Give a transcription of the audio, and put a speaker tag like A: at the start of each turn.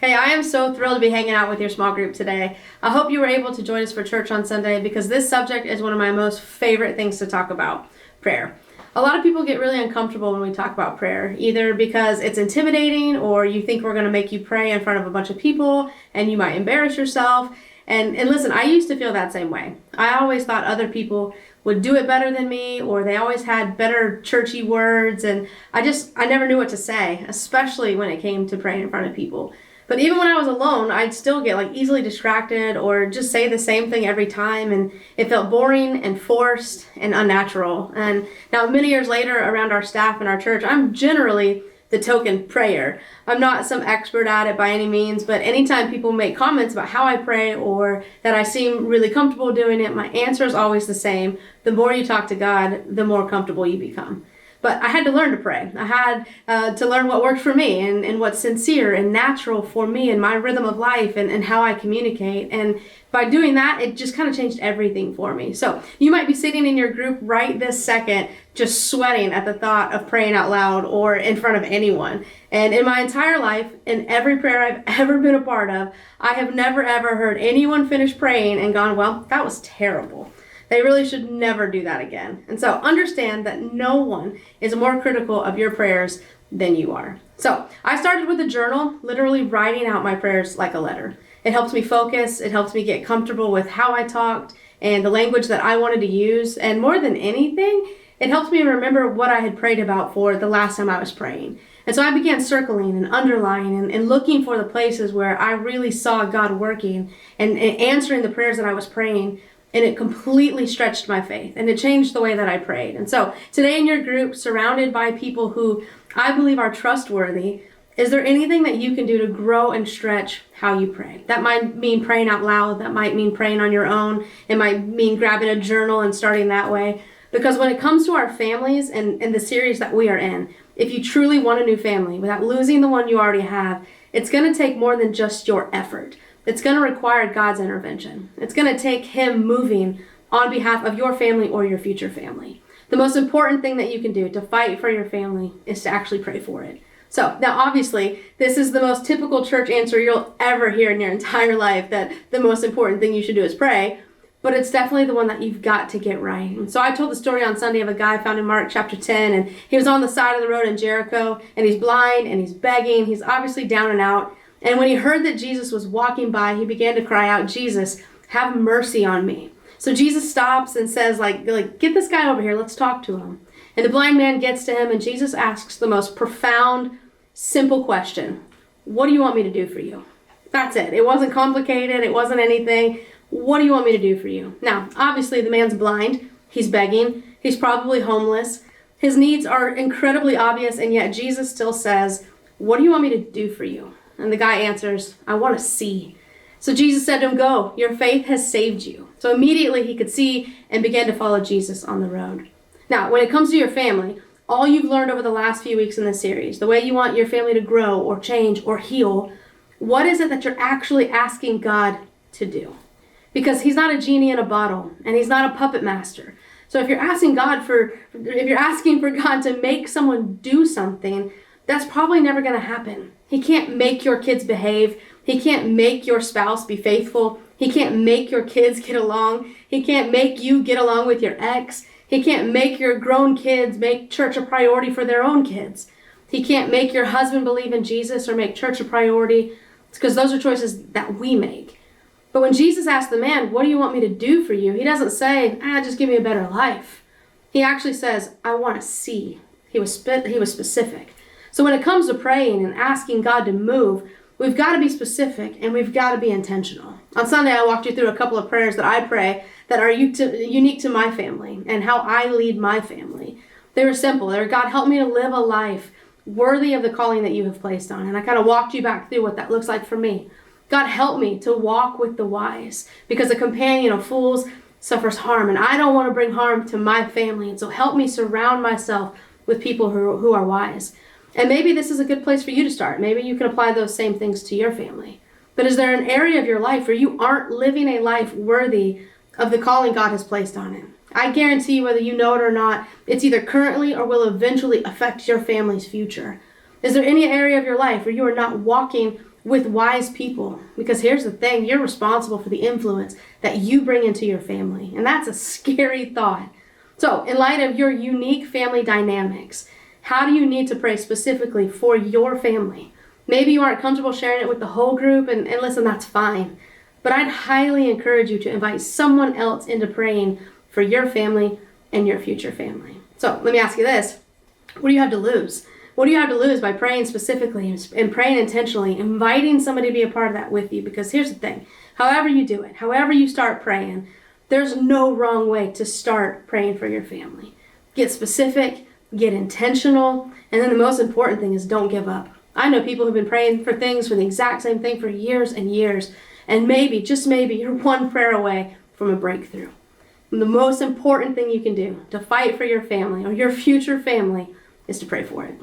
A: Hey, I am so thrilled to be hanging out with your small group today. I hope you were able to join us for church on Sunday because this subject is one of my most favorite things to talk about, prayer. A lot of people get really uncomfortable when we talk about prayer, either because it's intimidating or you think we're going to make you pray in front of a bunch of people and you might embarrass yourself. And listen, I used to feel that same way. I always thought other people would do it better than me, or they always had better churchy words, and I never knew what to say, especially when it came to praying in front of people. But even when I was alone, I'd still get easily distracted or just say the same thing every time, and it felt boring and forced and unnatural. And now many years later, around our staff and our church, I'm generally the token prayer. I'm not some expert at it by any means, but anytime people make comments about how I pray or that I seem really comfortable doing it, my answer is always the same. The more you talk to God, the more comfortable you become. But I had to learn to pray. I had to learn what worked for me and what's sincere and natural for me and my rhythm of life and how I communicate. And by doing that, it just kind of changed everything for me. So you might be sitting in your group right this second, just sweating at the thought of praying out loud or in front of anyone. And in my entire life, in every prayer I've ever been a part of, I have never ever heard anyone finish praying and gone, well, that was terrible. They really should never do that again. And so understand that no one is more critical of your prayers than you are. So I started with a journal, literally writing out my prayers like a letter. It helps me focus. It helps me get comfortable with how I talked and the language that I wanted to use. And more than anything, it helps me remember what I had prayed about for the last time I was praying. And so I began circling and underlining and looking for the places where I really saw God working and answering the prayers that I was praying. And it completely stretched my faith, and it changed the way that I prayed. And so today in your group, surrounded by people who I believe are trustworthy, is there anything that you can do to grow and stretch how you pray? That might mean praying out loud. That might mean praying on your own. It might mean grabbing a journal and starting that way. Because when it comes to our families and the series that we are in, if you truly want a new family without losing the one you already have, it's going to take more than just your effort. It's going to require God's intervention. It's going to take Him moving on behalf of your family or your future family. The most important thing that you can do to fight for your family is to actually pray for it. So now obviously, this is the most typical church answer you'll ever hear in your entire life, that the most important thing you should do is pray, but it's definitely the one that you've got to get right. And so I told the story on Sunday of a guy found in Mark chapter 10, and he was on the side of the road in Jericho, and he's blind, and he's begging. He's obviously down and out. And when he heard that Jesus was walking by, he began to cry out, Jesus, have mercy on me. So Jesus stops and says, get this guy over here. Let's talk to him. And the blind man gets to him, and Jesus asks the most profound, simple question. What do you want me to do for you? That's it. It wasn't complicated. It wasn't anything. What do you want me to do for you? Now, obviously, the man's blind. He's begging. He's probably homeless. His needs are incredibly obvious, and yet Jesus still says, what do you want me to do for you? And the guy answers, I want to see. So Jesus said to him, go, your faith has saved you. So immediately he could see and began to follow Jesus on the road. Now, when it comes to your family, all you've learned over the last few weeks in this series, the way you want your family to grow or change or heal, what is it that you're actually asking God to do? Because He's not a genie in a bottle, and He's not a puppet master. So if you're asking for God to make someone do something, that's probably never going to happen. He can't make your kids behave. He can't make your spouse be faithful. He can't make your kids get along. He can't make you get along with your ex. He can't make your grown kids make church a priority for their own kids. He can't make your husband believe in Jesus or make church a priority. It's because those are choices that we make. But when Jesus asked the man, what do you want me to do for you? He doesn't say, just give me a better life. He actually says, I want to see. He was specific. So when it comes to praying and asking God to move, we've got to be specific and we've got to be intentional. On Sunday, I walked you through a couple of prayers that I pray that are unique to my family and how I lead my family. They were simple. They were, God, help me to live a life worthy of the calling that you have placed on. And I kind of walked you back through what that looks like for me. God, help me to walk with the wise, because a companion of fools suffers harm, and I don't want to bring harm to my family. And so help me surround myself with people who are wise. And maybe this is a good place for you to start. Maybe you can apply those same things to your family. But is there an area of your life where you aren't living a life worthy of the calling God has placed on it? I guarantee you, whether you know it or not, it's either currently or will eventually affect your family's future. Is there any area of your life where you are not walking with wise people. Because here's the thing, you're responsible for the influence that you bring into your family. And that's a scary thought. So, in light of your unique family dynamics, how do you need to pray specifically for your family? Maybe you aren't comfortable sharing it with the whole group, and listen, that's fine. But I'd highly encourage you to invite someone else into praying for your family and your future family. So let me ask you this. What do you have to lose? What do you have to lose by praying specifically and praying intentionally, inviting somebody to be a part of that with you? Because here's the thing. However you do it, however you start praying, there's no wrong way to start praying for your family. Get specific, get intentional, and then the most important thing is don't give up. I know people who've been praying for things for the exact same thing for years and years, and maybe, just maybe, you're one prayer away from a breakthrough. And the most important thing you can do to fight for your family or your future family is to pray for it.